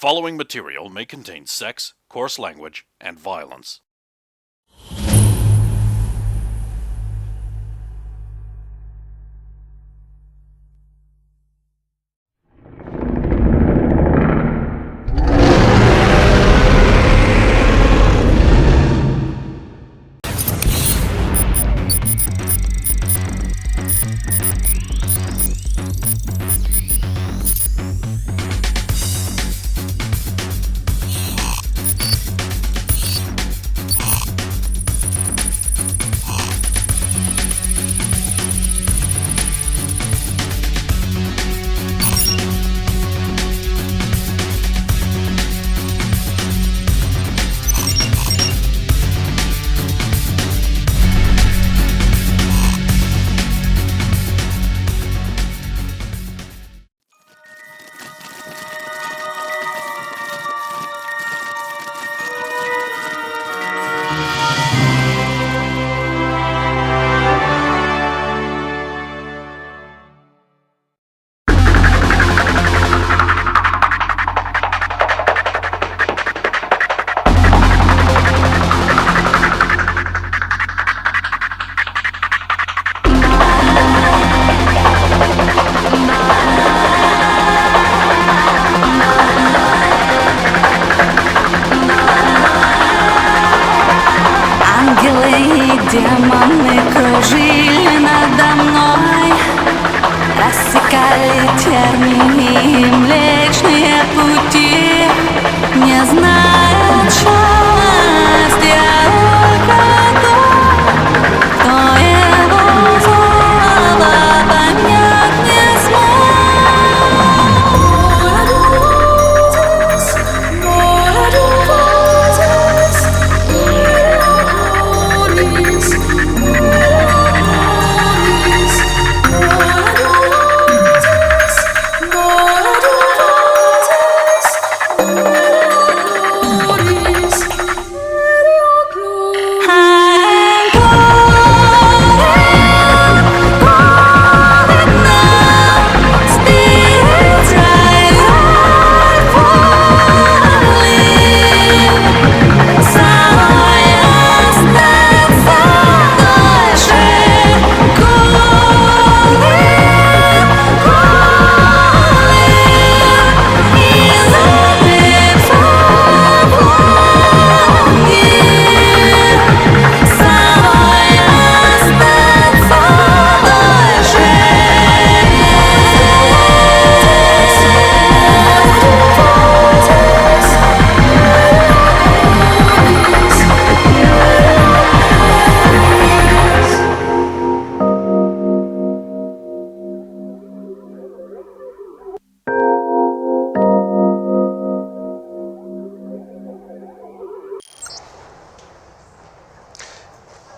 following material may contain sex, coarse language, and violence. Демоны кружили надо мной, рассекали тернии Млечные пути, не зная счастья только тот, кто его злого понять не смог.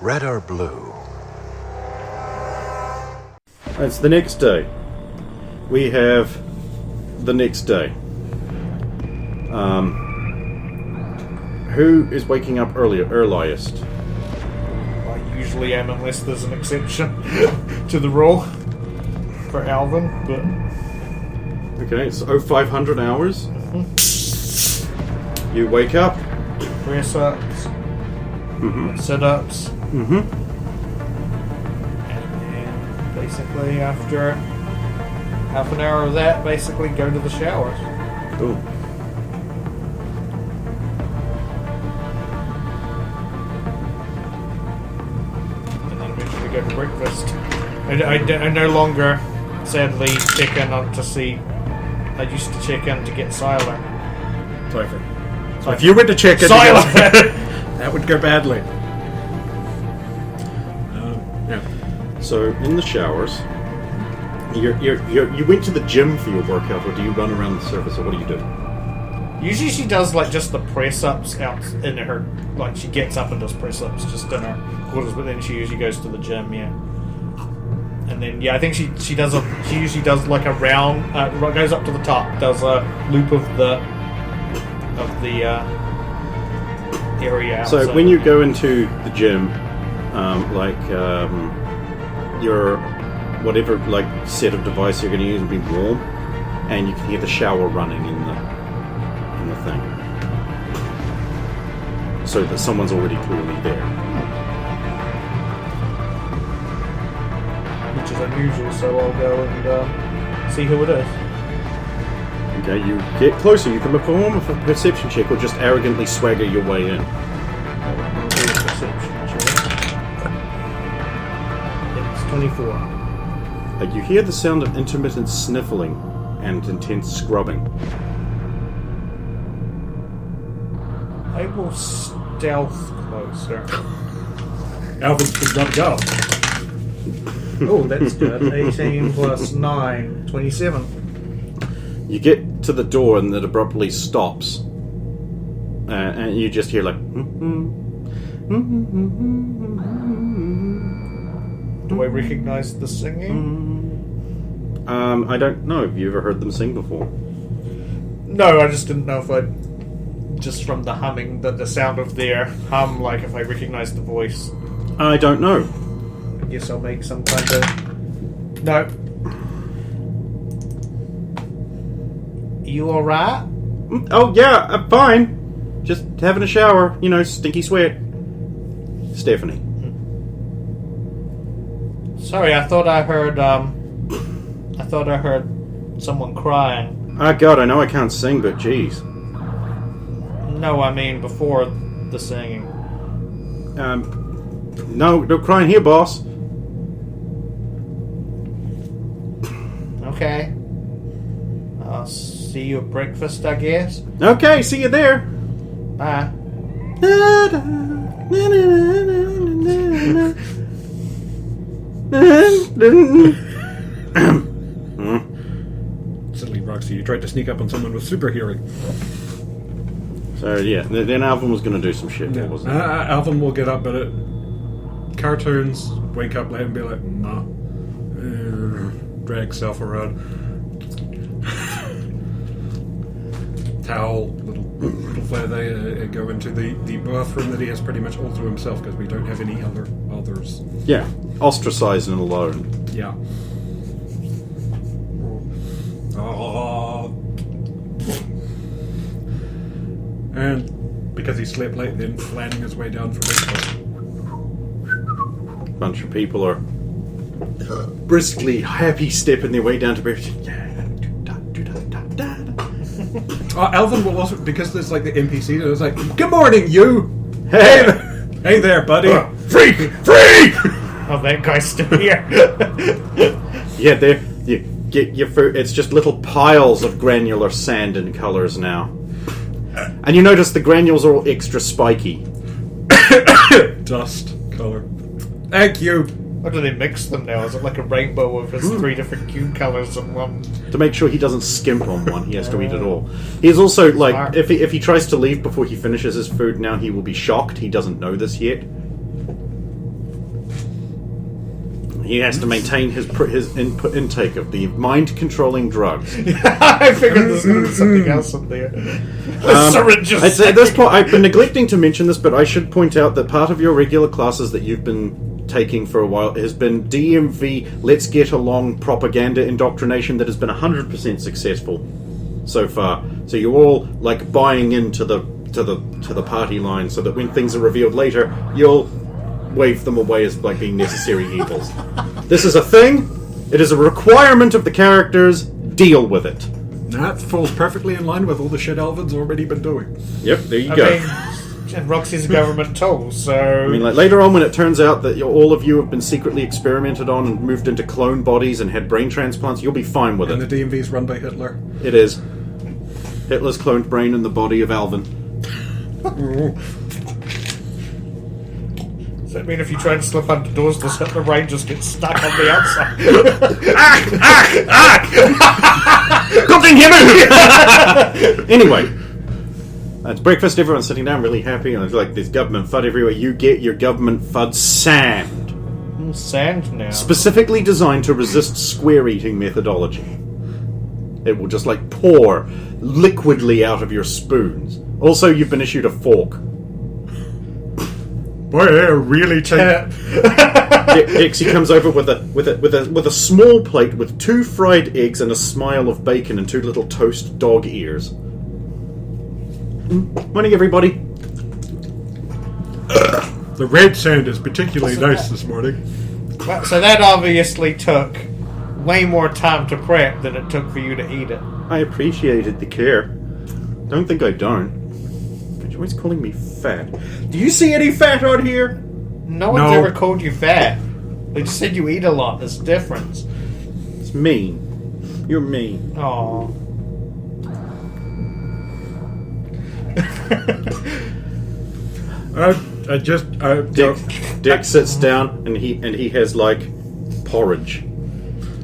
Red or blue? It's the next day. We have the next day. Who is waking up earliest? I usually am, unless there's an exception to the rule for Alvin, but... Okay, it's 0500 hours. You wake up. Press-ups, sit-ups, and then basically after half an hour of that, basically go to the showers. Cool. And then eventually go to breakfast. I no longer, sadly, check in to see... I used to check in to get Siler. Perfect. So if you went to check it, that would go badly. Yeah. So in the showers, you went to the gym for your workout, or do you run around the surface, or what do you do? Usually she does like just the press-ups out in her, like she gets up and does press-ups just in her quarters, but then she usually goes to the gym, yeah. And then I think she usually does like a round, goes up to the top, does a loop of the area outside. So when you go into the gym, your whatever set of device you're going to use will be warm, and you can hear the shower running in so that someone's already clearly there. Which is unusual, so I'll go and see who it is. Okay, you get closer. You can perform a perception check or just arrogantly swagger your way in. I'll do a perception check. It's 24. You hear the sound of intermittent sniffling and intense scrubbing. I will stealth closer. Alvin's just got to go. Oh, that's good. 18 plus 9, 27. You get to the door and it abruptly stops. And you just hear like... Do I recognize the singing? I don't know. Have you ever heard them sing before? No, I just didn't know if I'd... Just from the humming, the sound of their hum, like if I recognize the voice. I don't know. I guess I'll make some kind of... No. You alright? Oh, yeah, I'm fine. Just having a shower. You know, stinky sweat. Stephanie. Sorry, I thought I heard someone crying. Ah, God, I know I can't sing, but geez. No, I mean before the singing. No crying here, boss. Okay. I'll see you at breakfast, I guess. Okay, see you there. Bye. Silly Roxy, you tried to sneak up on someone with super hearing. So yeah, then Alvin was going to do some shit, wasn't he? Alvin will get up, but cartoons wake up late and be like, nah. Drag self around. Towel, little flare. They go into the bathroom that he has pretty much all to himself because we don't have any others. Yeah, ostracized and alone. Yeah. And because he slept late, then flanning his way down for breakfast. Bunch of people are briskly happy stepping their way down to breakfast. Alvin will also, because there's like the NPC, it's like, good morning, you! Hey! Hey there, buddy! Freak! Oh, that guy's still here. Yeah, you get your food. It's just little piles of granular sand in colors now. And you notice the granules are all extra spiky. Dust color. Thank you! How do they mix them now? Is it like a rainbow of his 3 different cube colors in one? To make sure he doesn't skimp on one, he has to eat it all. He's also, like, Smart. if he tries to leave before he finishes his food now, he will be shocked. He doesn't know this yet. He has to maintain his intake of the mind-controlling drugs. I figured there's going to be something else in there. Syringes. I'd say at this point, I've been neglecting to mention this, but I should point out that part of your regular classes that you've been taking for a while has been DMV Let's Get Along propaganda indoctrination that has been 100% successful so far. So you're all like buying into the party line, so that when things are revealed later, you'll wave them away as like being necessary evils. This is a thing. It is a requirement of the characters. Deal with it. That falls perfectly in line with all the shit Alvin's already been doing. Yep, there you I go. mean, and Roxy's a government tool, so... I mean, like, later on when it turns out that all of you have been secretly experimented on and moved into clone bodies and had brain transplants, you'll be fine with And it. the DMV's run by Hitler. It is. Hitler's cloned brain in the body of Alvin. Does that mean if you try and slip under doors, does Hitler brain just get stuck on the outside? Anyway, it's breakfast. Everyone's sitting down, really happy, and it's like there's government FUD everywhere. You get your government FUD sand, Sand now. specifically designed to resist square-eating methodology. It will just like pour liquidly out of your spoons. Also, you've been issued a fork. Boy, they're really taking... Dixie comes over with a small plate with 2 fried eggs and a smile of bacon and 2 little toast dog ears. Morning, everybody. The red sand is particularly nice this morning. So that obviously took way more time to prep than it took for you to eat it. I appreciated the care. Don't think I don't. But you're always calling me fat. Do you see any fat on here? No one's ever called you fat. They just said you eat a lot. There's a difference. It's mean. You're mean. Aww. Dick sits down and he has like porridge.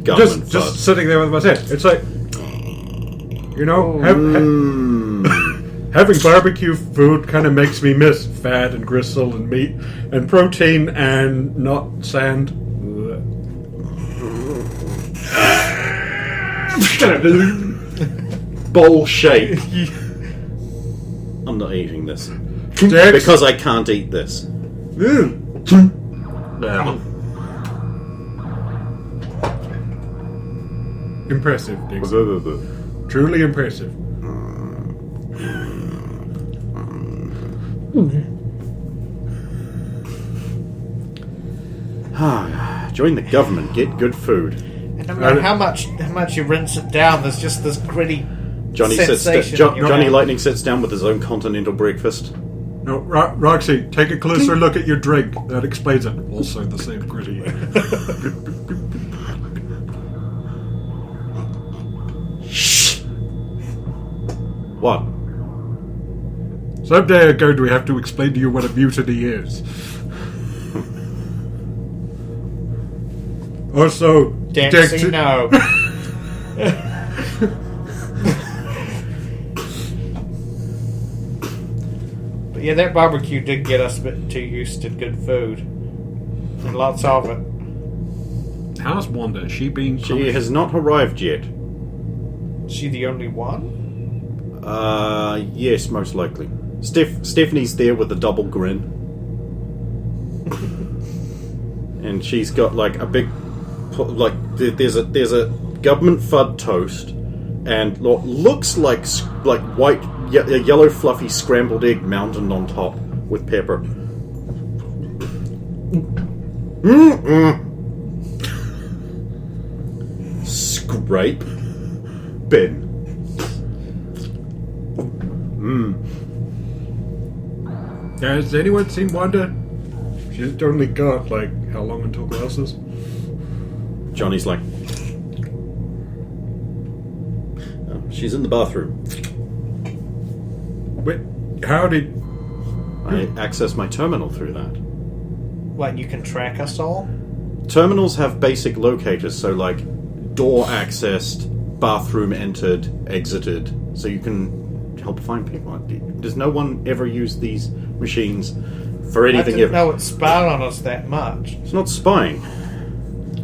Just sitting there with my head. It's like, you know, having barbecue food kind of makes me miss fat and gristle and meat and protein and not sand. Bowl shape. I'm not eating this. Dex. Because I can't eat this. Impressive, Dix. Truly impressive. Join the government, get good food. And no matter how much you rinse it down, there's just this gritty Johnny sensation in your mouth. Lightning sits down with his own continental breakfast. No, Roxy, take a closer look at your drink. That explains it. Also the same gritty. What? Someday ago, do we have to explain to you what a mutiny is? Also, Dempsey, no. But yeah, that barbecue did get us a bit too used to good food. And lots of it. How's Wanda? Is she being... She has not arrived yet. Is she the only one? Yes, most likely. Stephanie's there with a double grin. And she's got like a big... Like, there's a government FUD toast and looks like white, yellow fluffy scrambled egg mounted on top with pepper. Scrape. Bin. Has anyone seen Wanda? She's only got, like, how long until classes? Johnny's like... Oh, she's in the bathroom. Wait, how did... I access my terminal through that. What, you can track us all? Terminals have basic locators, so like door accessed, bathroom entered, exited, so you can help find people. Does no one ever use these machines for anything? I didn't know it spied on us that much. It's not spying.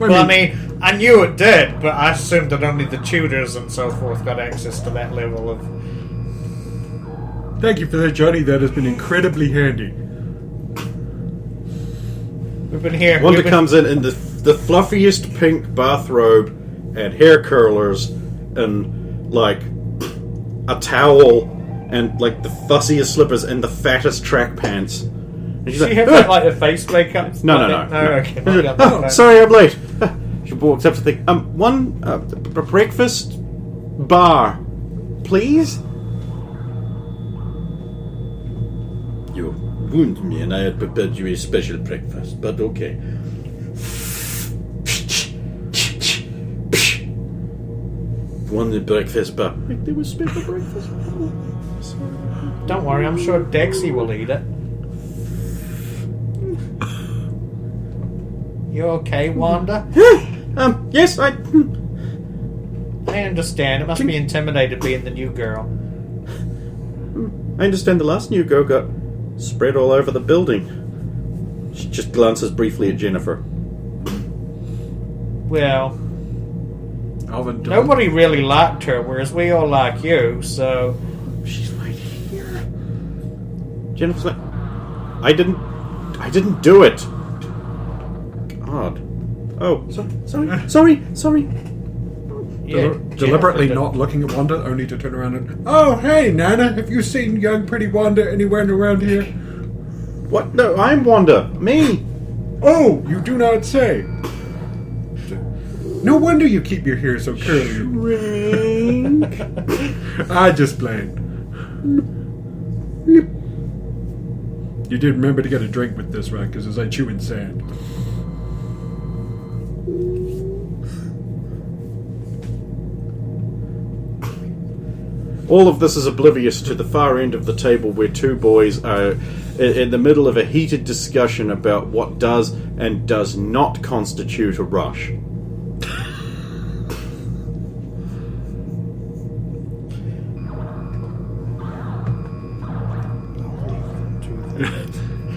I mean, I knew it did, but I assumed that only the tutors and so forth got access to that level of... Thank you for that, Johnny. That has been incredibly handy. We've been here. Wanda comes in the fluffiest pink bathrobe and hair curlers and like a towel and like the fussiest slippers and the fattest track pants. And she's Does she have that, like, a face makeup? No. Okay. Oh, sorry, I'm late. She walks up to the one breakfast bar, please. You wound me, and I had prepared you a special breakfast, but okay. One breakfast bar. There was special breakfast. Don't worry, I'm sure Dexy will eat it. You okay, Wanda? Yes, I understand. It must be intimidating being the new girl. I understand the last new girl got spread all over the building. She just glances briefly at Jennifer. Well, nobody really liked her, whereas we all like you, so... She's right here. Jennifer's like, I didn't do it. God. Oh, sorry. Yeah, Deliberately Jennifer not looking at Wanda, only to turn around and... Oh, hey, Nana, have you seen young pretty Wanda anywhere around here? What? No, I'm Wanda. Me. Oh, you do not say. No wonder you keep your hair so curly. I just played. You did remember to get a drink with this, right? Because it's like chewing sand. All of this is oblivious to the far end of the table where two boys are in the middle of a heated discussion about what does and does not constitute a rush.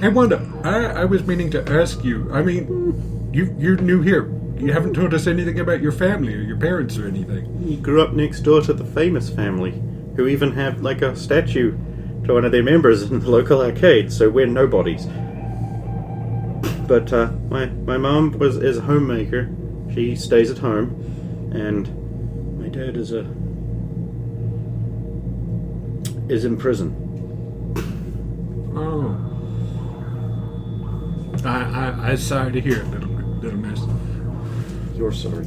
Hey, Wanda, I was meaning to ask you. I mean, you're new here. You haven't told us anything about your family or your parents or anything. He grew up next door to the famous family, who even have like a statue to one of their members in the local arcade, so we're nobodies. But my mom is a homemaker. She stays at home, and my dad is in prison. Oh. I'm sorry to hear it, little miss. You're sorry.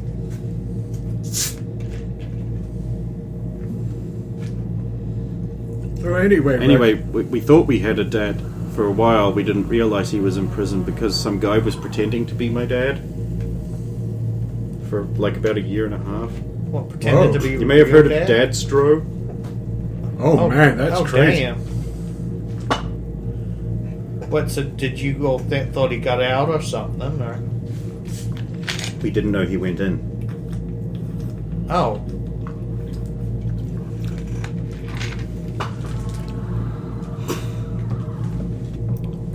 So anyway, we thought we had a dad. For a while, we didn't realize he was in prison because some guy was pretending to be my dad for like about a year and a half. What, pretended to be You may have heard of dad? Dadstro. Oh man, that's crazy. Damn. What, so did you all thought he got out or something, or? We didn't know he went in. Oh.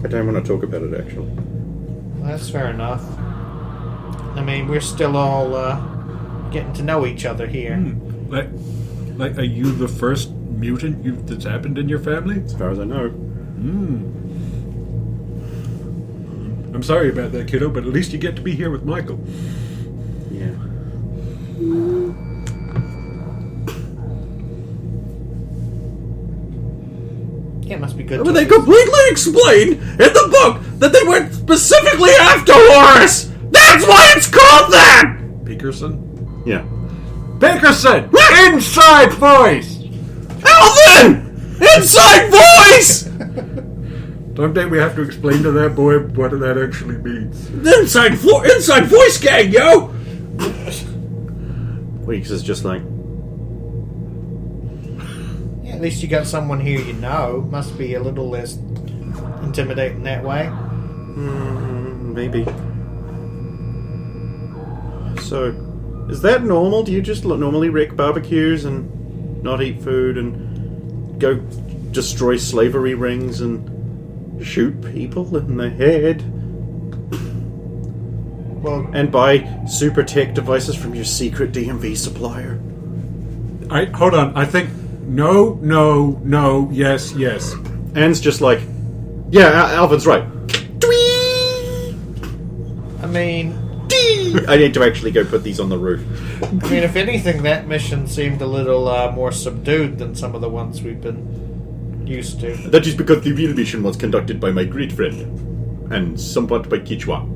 I don't want to talk about it, actually. That's fair enough. I mean, we're still all getting to know each other here. Like, are you the first mutant that's happened in your family? As far as I know. I'm sorry about that, kiddo, but at least you get to be here with Michael. Yeah. Yeah, it must be good. But they completely explain in the book that they went specifically after Horus! That's why it's called that! Peterson? Yeah. Peterson! Inside voice! Alvin! Inside voice! Someday we have to explain to that boy what that actually means. Inside voice gang, yo! Weeks is just like, Yeah, at least you got someone here you know. Must be a little less intimidating that way. maybe. So, is that normal? Do you just normally wreck barbecues and not eat food and go destroy slavery rings and shoot people in the head? Well, And buy super tech devices from your secret DMV supplier? Hold on, I think no, yes. Anne's just like, yeah, Alvin's right. I mean, I need to actually go put these on the roof. if anything, that mission seemed a little more subdued than some of the ones we've been used to. That is because the real mission was conducted by my great friend, and somewhat by Kichwa.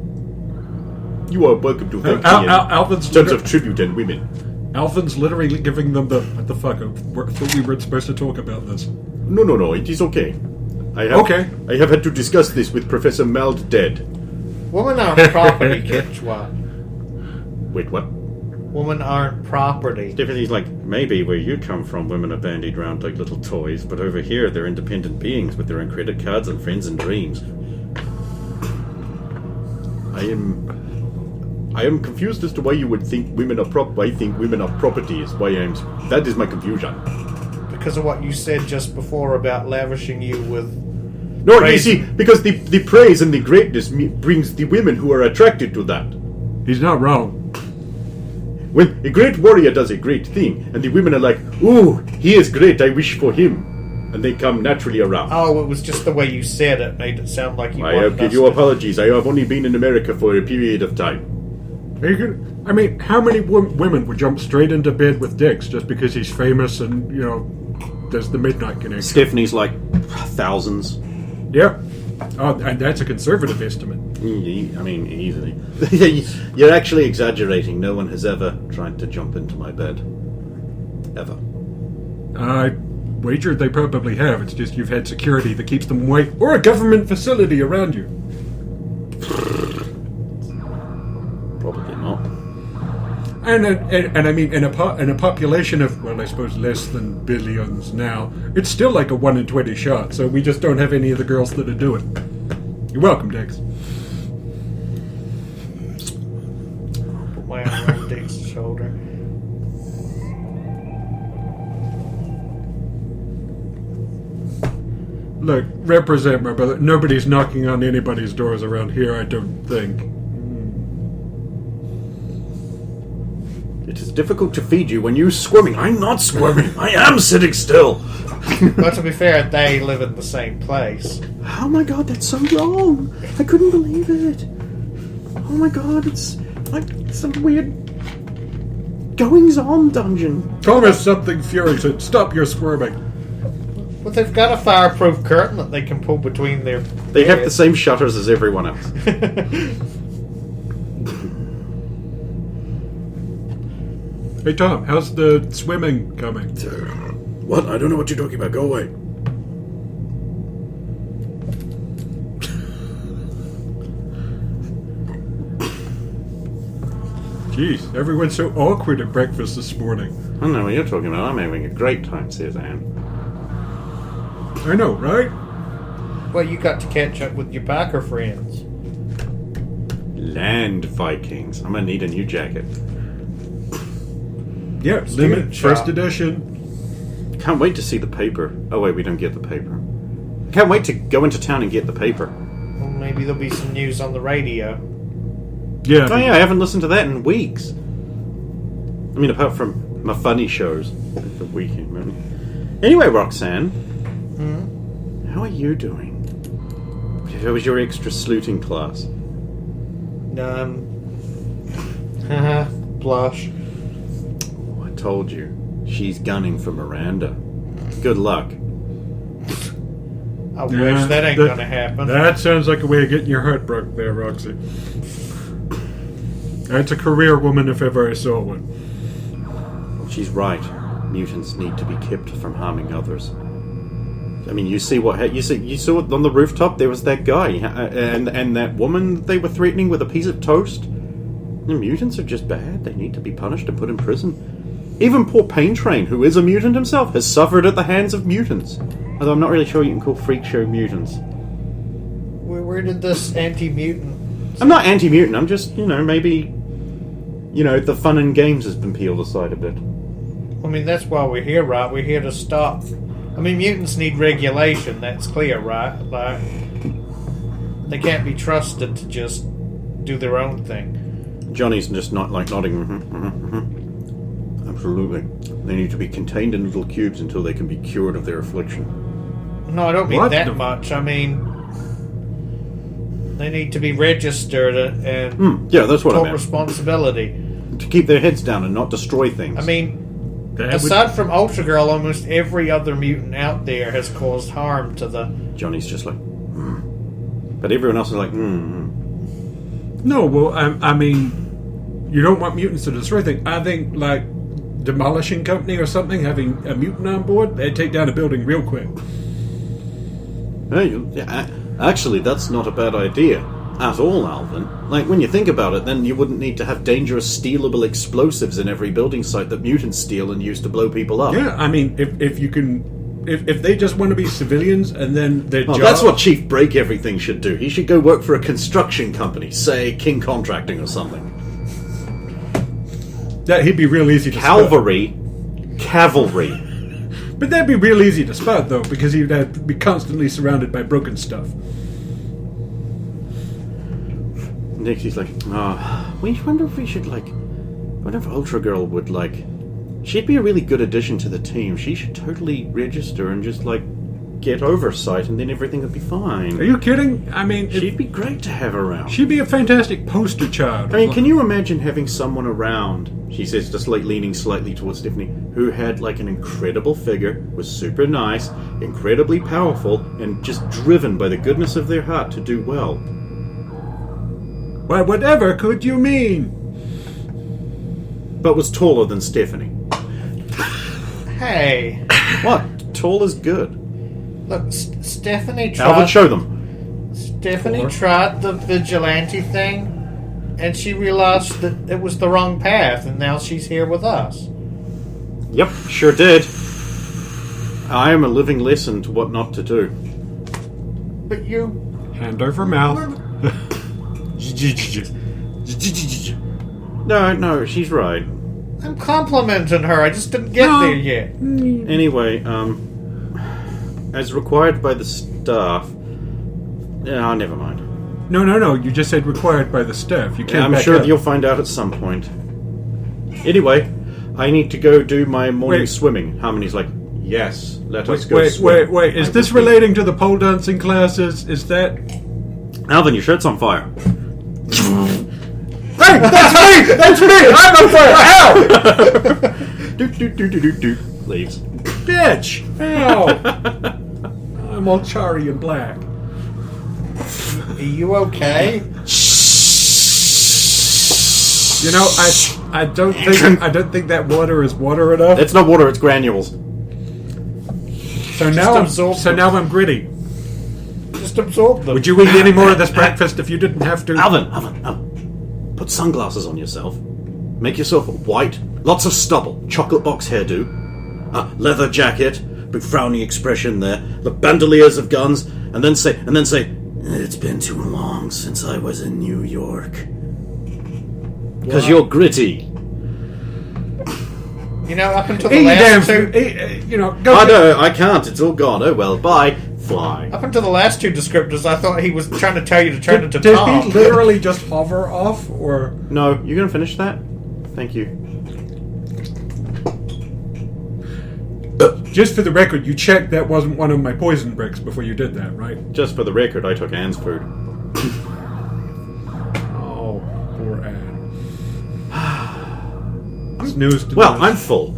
You are welcome to thank me Alvin's in terms of tribute and women. Alvin's literally giving them the what the fuck? We weren't supposed to talk about this. No, it is okay. I have had to discuss this with Professor Malddead. Women aren't property, Kichwa. Wait, what? Women aren't property. Tiffany's like, maybe where you come from, women are bandied around like little toys, but over here they're independent beings with their own credit cards and friends and dreams. I am confused as to why you would think women are I think women are property is why that is my confusion. Because of what you said just before about lavishing you with... No, praise. you see, because the praise and the greatness brings the women who are attracted to that. He's not wrong. When a great warrior does a great thing, and the women are like, ooh, he is great, I wish for him. And they come naturally around. Oh, it was just the way you said it made it sound like you I wanted give us you to- apologies, I have only been in America for a period of time. How many women would jump straight into bed with Dix just because he's famous and, there's the midnight connection? Stephanie's like, thousands. Yep. Oh, and that's a conservative estimate. I mean, easily. You're actually exaggerating. No one has ever tried to jump into my bed. Ever. I wager they probably have. It's just you've had security that keeps them away, or a government facility around you. Probably not. And I mean, in a population of, well, I suppose less than billions now, it's still like a 1 in 20 shot. So we just don't have any of the girls that'll do it. You're welcome, Dex. Put my arm around Dix's shoulder. Look, represent my brother. Nobody's knocking on anybody's doors around here, I don't think. It is difficult to feed you when you're squirming. I'm not squirming. I am sitting still. But to be fair, they live in the same place. Oh my god, that's so wrong. I couldn't believe it. Oh my god, it's like some weird goings-on dungeon. Thomas, something furious. Stop your squirming. But they've got a fireproof curtain that they can pull between their They have the same shutters as everyone else. Hey, Tom, how's the swimming coming? What? I don't know what you're talking about. Go away. Jeez, everyone's so awkward at breakfast this morning. I don't know what you're talking about. I'm having a great time, Suzanne. I know, right? Well, you got to catch up with your Packer friends. Land Vikings. I'm gonna need a new jacket. Yeah, limit first edition. Can't wait to see the paper. Oh wait, we don't get the paper. Can't wait to go into town and get the paper. Well, maybe there'll be some news on the radio. Yeah. Oh yeah, I haven't listened to that in weeks. I mean, apart from my funny shows. The weekend, maybe. Anyway, Roxanne. How are you doing? How was your extra sleuting class? Haha, blush. Oh, I told you. She's gunning for Miranda. Good luck. I wish that ain't gonna happen. That sounds like a way of getting your heart broke there, Roxy. That's a career woman if ever I saw one. She's right. Mutants need to be kept from harming others. I mean, you see what you saw on the rooftop. There was that guy and that woman they were threatening with a piece of toast. The mutants are just bad. They need to be punished and put in prison. Even poor Pain Train, who is a mutant himself, has suffered at the hands of mutants. Although I'm not really sure you can call Freak Show mutants. Where did this anti-mutant... I'm not anti-mutant. I'm just, maybe, the fun and games has been peeled aside a bit. I mean, that's why we're here, right? We're here to stop... I mean, mutants need regulation, that's clear, right? Like, they can't be trusted to just do their own thing. Johnny's just not like nodding. Absolutely. They need to be contained in little cubes until they can be cured of their affliction. No, I don't mean What that the- much. I mean, they need to be registered and Yeah, that's what I took meant. responsibility. To keep their heads down and not destroy things. I mean, That would- aside from Ultra Girl, almost every other mutant out there has caused harm to the... Johnny's just like, But everyone else is like, No, well, I mean, you don't want mutants to destroy things. I think, like, demolishing company or something, having a mutant on board, they'd take down a building real quick. Hey, actually, that's not a bad idea. At all, Alvin. Like, when you think about it, then you wouldn't need to have dangerous stealable explosives in every building site that mutants steal and use to blow people up. Yeah, I mean, if you can... If they just want to be civilians and then their Well, job... that's what Chief Break Everything should do. He should go work for a construction company, say King Contracting or something. That he'd be real easy to spot. Cavalry. But that'd be real easy to spot, though, because he'd have to be constantly surrounded by broken stuff. Nixie's like, we wonder if we should, wonder if Ultra Girl would, she'd be a really good addition to the team. She should totally register and just, get oversight, and then everything would be fine. Are you kidding? I mean, She'd be great to have around. she'd be a fantastic poster child. I mean, can you imagine having someone around, she says, just like leaning slightly towards Stephanie, who had like an incredible figure, was super nice, incredibly powerful, and just driven by the goodness of their heart to do well? Why, whatever could you mean? But was taller than Stephanie. Hey, What? Tall is good. look, Stephanie Alvin, tried. show them. Stephanie tried the vigilante thing, and she realized that it was the wrong path, and now she's here with us. Yep, sure did. I am a living lesson to what not to do. But you, Hand over mouth. No, she's right. I'm complimenting her. I just didn't get No. there yet. Anyway, as required by the staff... No, never mind. No. You just said required by the staff. You can't. I'm back sure up. that you'll find out at some point. Anyway, I need to go do my morning Wait. swimming. Harmony's like, yes, let us go swim. Wait. Is this relating to the pole dancing classes? Is that? Alvin, your shirt's on fire. Hey, that's me! I'm on fire! Ow! Do. Leaves. Bitch! Ow! I'm all charry and black. Are you okay? You know, I don't think that water is water enough. It's not water, it's granules. So now absorb them. I'm gritty. Just absorb them. Would you eat any more of this breakfast if you didn't have to? Alvin, put sunglasses on yourself. Make yourself white, lots of stubble, chocolate box hairdo, a leather jacket, big frowny expression there, the bandoliers of guns, and then say, it's been too long since I was in New York. Because you're gritty. You know, up until the Eat last damn two, food. Go. Oh no, I can't, it's all gone. Oh well, bye. Fly. up until the last two descriptors, I thought he was trying to tell you to turn into Did Tom. he literally just hover off, or? No, you're gonna finish that? Thank you. Just for the record, you checked that wasn't one of my poison bricks before you did that, right? Just for the record, I took Anne's food. Oh, poor Anne. Snooze to Well, nose. I'm full.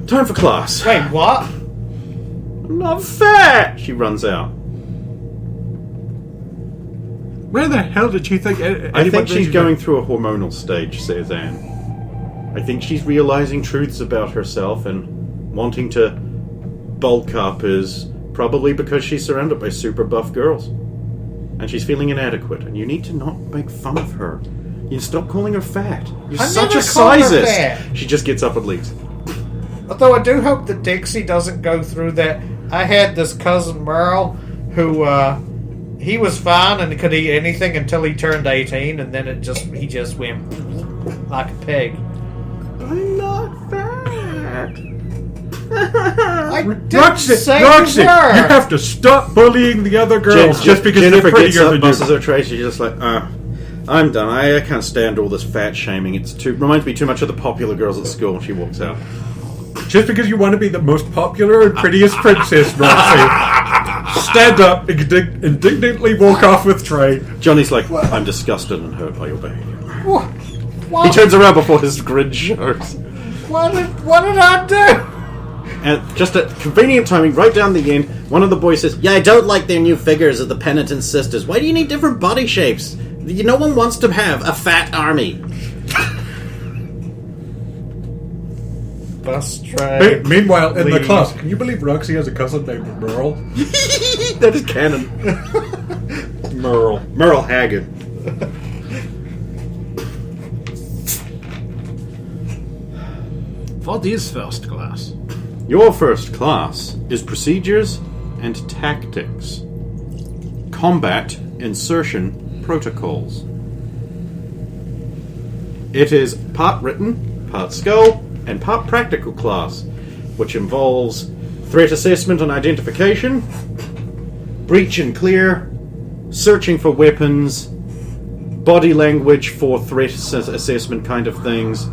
Time for class. Wait, what? I'm not fat! She runs out. Where the hell did you think? I think she's going through a hormonal stage, says Anne. I think she's realizing truths about herself and wanting to bulk up is probably because she's surrounded by super buff girls. And she's feeling inadequate, and you need to not make fun of her. You stop calling her fat. You're I such a never called her sizist. fat. She just gets up and leaves. Although I do hope that Dixie doesn't go through that. I had this cousin Merle who he was fine and could eat anything until he turned 18, and then he just went like a pig. I'm not fat. I didn't Roxy, say Roxy, you you were. have to stop bullying the other girls just because Jennifer they're gets prettier up, than busses you. her tray. She's just like, I'm done. I can't stand all this fat shaming. Reminds me too much of the popular girls at school. She walks out. Just because you want to be the most popular and prettiest princess, Roxy. Stand up, indignantly walk off with tray. Johnny's like, I'm disgusted and hurt by your behavior. What? He turns around before his grin shows. What did I do? And just at convenient timing, right down the end, one of the boys says, I don't like their new figures of the Penitent Sisters. Why do you need different body shapes? No one wants to have a fat army. Bus tray. Meanwhile, in the Leave. class, can you believe Roxy has a cousin named Merle? That is canon. Merle Haggard. What is first class? Your first class is Procedures and Tactics. Combat Insertion Protocols. It is part written, part skull, and part practical class, which involves threat assessment and identification, breach and clear, searching for weapons, body language for threat assessment kind of things,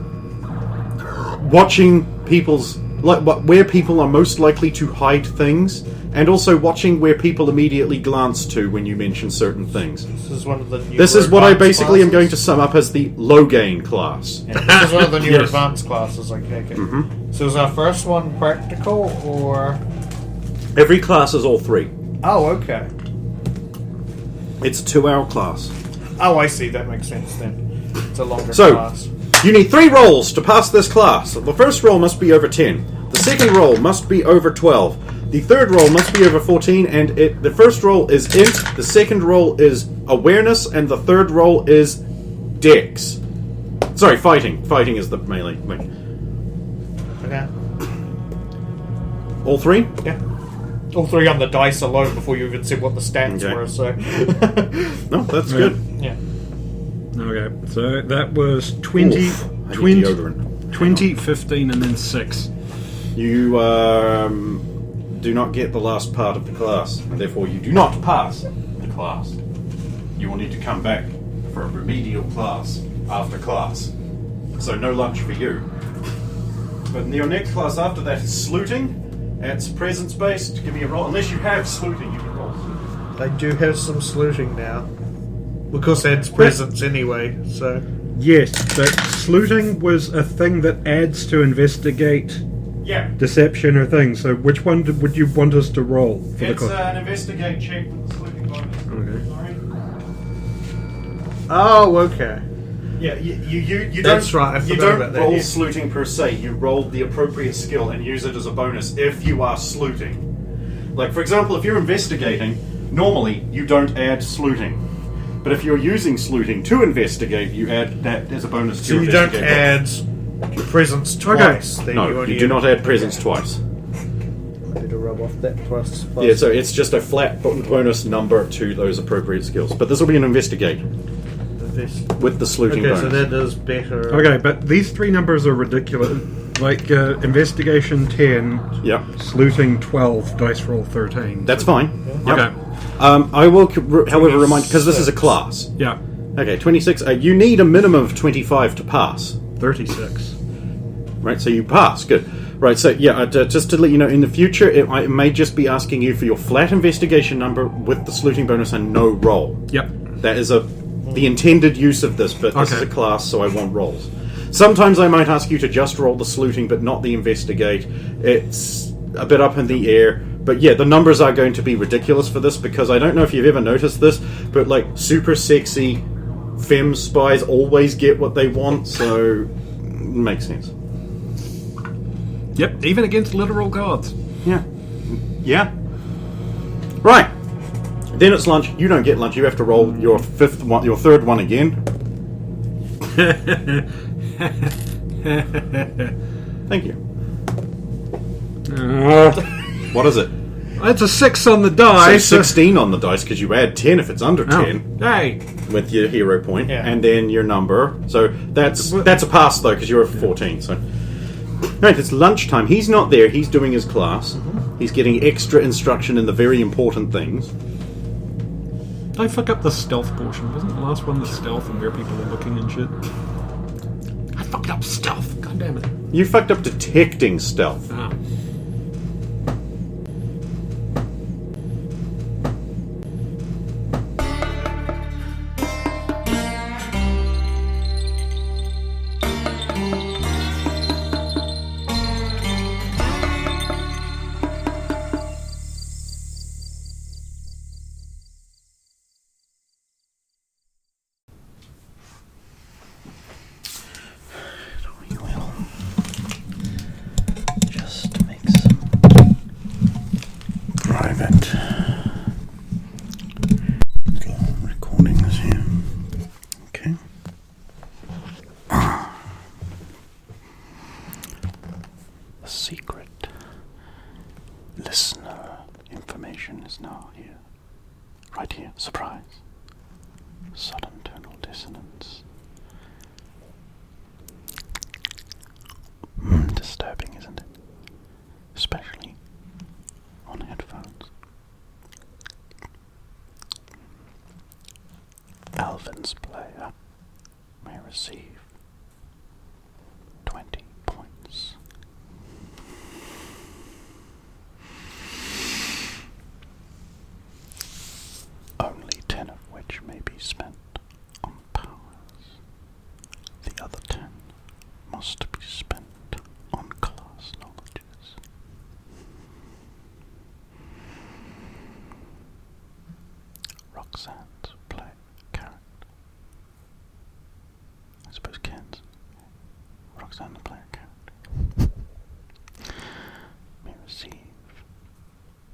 watching people's where people are most likely to hide things and also watching where people immediately glance to when you mention certain things. This is one of the new This is what I advanced basically am going to classes. sum up as the low gain class. Yeah, this is one of the new Yes. advanced classes, I take it. Mm-hmm. So is our first one practical, or... Every class is all 3. Oh, okay. It's a 2-hour class. Oh, I see. That makes sense then. It's a longer So, class. you need 3 rolls to pass this class. The first roll must be over 10. The second roll must be over 12. The third roll must be over 14, and the first roll is int, the second roll is awareness, and the third roll is dex. Sorry, fighting. Fighting is the melee. Okay. All 3? Yeah. All 3 on the dice alone before you even said what the stats Okay. were, so... No, that's Yeah. good. yeah. Okay, so that was 20, Oof, I need 20, deodorant. 20, 15, and then 6. You do not get the last part of the class, and therefore you do not pass the class. You will need to come back for a remedial class after class. So no lunch for you. But your next class after that is sleuting. It's presence based. Give me a roll. Unless you have sleuting, you can roll. I do have some sleuting now. Of course, adds presence anyway, so... Yes, but sleuting was a thing that adds to investigate, Yeah. deception, or things. So which one would you want us to roll for It's the class? an investigate check with the sleuting bonus. Okay. Sorry. Oh, okay. Yeah, you That's don't, right, I you forgot don't about that, roll yeah. sleuting per se. You roll the appropriate skill and use it as a bonus if you are sleuting. Like, for example, if you're investigating, normally you don't add sleuting. But if you're using sleuting to investigate, you add that as a bonus to So your you don't investigate add presence twice, then roll. you No, only you do not add presence twice. Better rub off that plus. Yeah, so it's just a flat bonus number to those appropriate skills. But this will be an investigate with the sleuting Okay, bonus. so that is better. Okay, but these 3 numbers are ridiculous. Like, investigation 10, Yep, sleuting 12, dice roll 13. that's fine. Yep. Okay. I will, however, remind because this is a class. Yeah, Okay, 26. You need a minimum of 25 to pass. 36. Right, so you pass. Good. Right, so yeah, just to let you know, in the future, it may just be asking you for your flat investigation number with the sleuting bonus and no roll. Yep. That is the intended use of this, but this is Okay. a class, so I want rolls. Sometimes I might ask you to just roll the sleuting, but not the investigate. It's a bit up in the air. But yeah, the numbers are going to be ridiculous for this, because I don't know if you've ever noticed this, but like super sexy femme spies always get what they want, so makes sense. Yep, even against literal gods. Yeah. Yeah. Right. Then it's lunch. You don't get lunch. You have to roll your third one again. Thank you. What is it? That's a 6 on the So dice. 16 on the dice, because you add 10 if it's under 10 Hey. with your hero point, Yeah. and then your number. So that's a pass though, because you're a 14. So right, it's lunchtime. He's not there. He's doing his class. He's getting extra instruction in the very important things. I fuck up the stealth portion. Wasn't the last one the stealth and where people are looking and shit? I fucked up stealth. God damn it. You fucked up detecting stealth. Ah. We will just make some private little recordings here. Okay. The secret listener information is now here. Right here. Surprise. Sudden tonal dissonance. Disturbing, isn't it? Especially on headphones. Alvin's player may receive 20 points. spent on powers. The other 10 must be spent on class knowledges. Roxanne's play character. I suppose Ken's. Roxanne the player character. May receive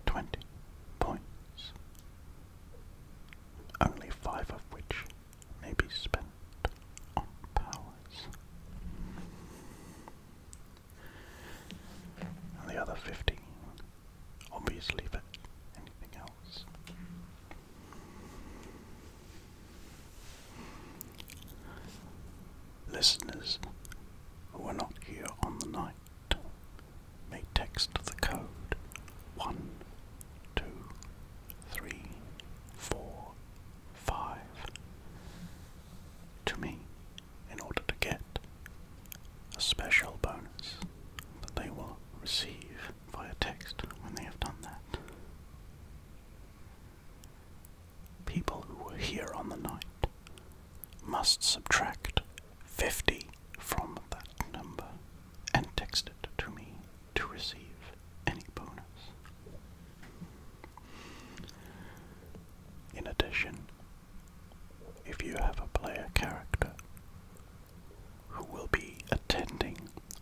20 points. Only 5 of which may be spent on powers. And the other 15, obviously, for anything else. Listeners who are not here on the night may text the code 1, 2, 3, 4, 5 to me in order to get a special bonus that they will receive via text when they have done that. People who are here on the night must subtract 50 from that number and text it to me to receive any bonus. In addition, if you have a player character who will be attending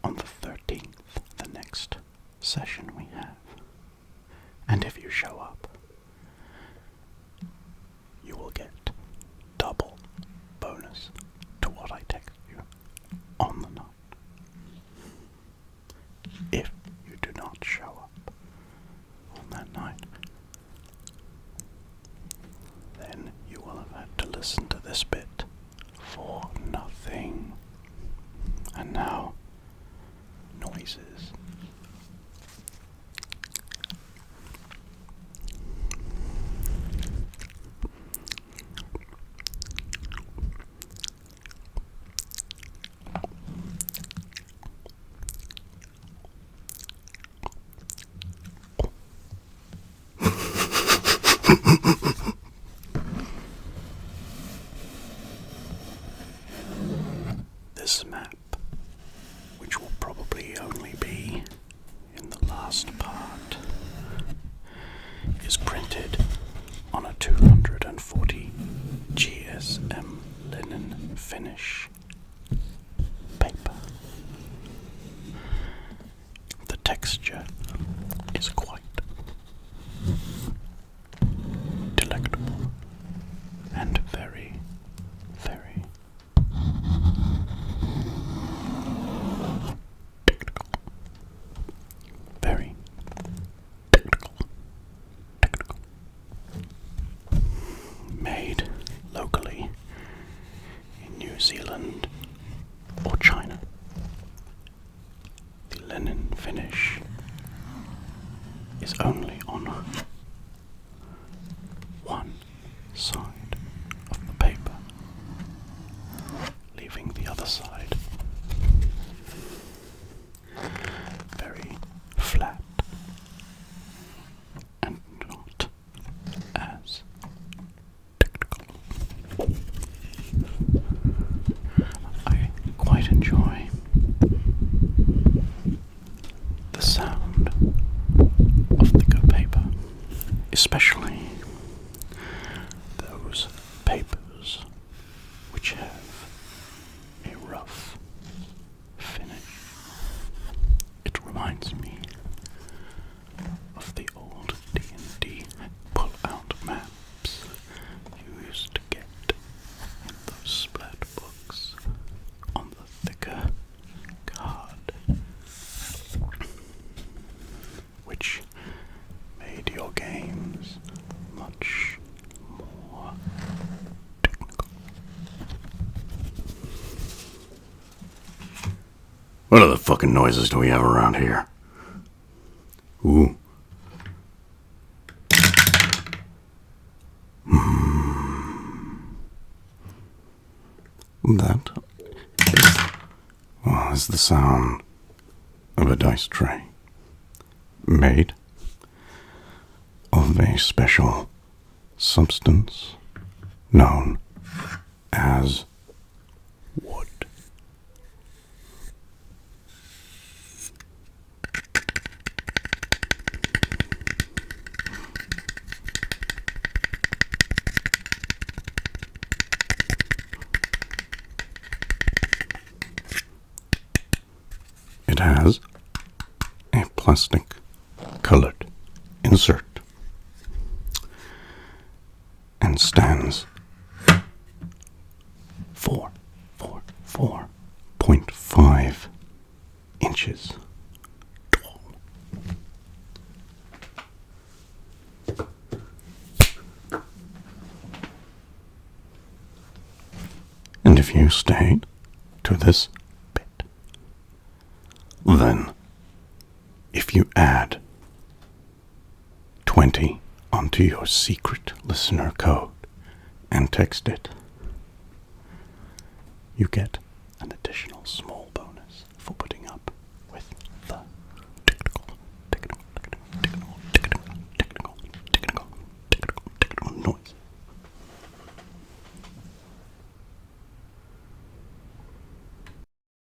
on the 13th, the next session we have, and if you show up, you will get double bonus to what I text you on the night. If you do not show up on that night, then you will have had to listen to this bit for nothing. And now, noises. This map, which will probably only be in the last part, is printed on a 240 GSM linen finish paper. The texture is quite delectable and very, very technical. Very technical. Made locally in New Zealand or China. The linen finish is only on one side of the paper, leaving the other side very flat and not as technical. I quite enjoy the sound of thicker paper, especially those papers which have a rough finish. It reminds me of the old D&D pull-out maps you used to get in those splat books on the thicker card, which made your games much more technical. What other fucking noises do we have around here? Ooh. That is the sound of a dice tray made of a special substance known as wood. It has a plastic colored insert and stands 4.5 inches tall. And if you stayed to this bit, then if you add 20 onto your secret listener code and text it, you get an additional small bonus for putting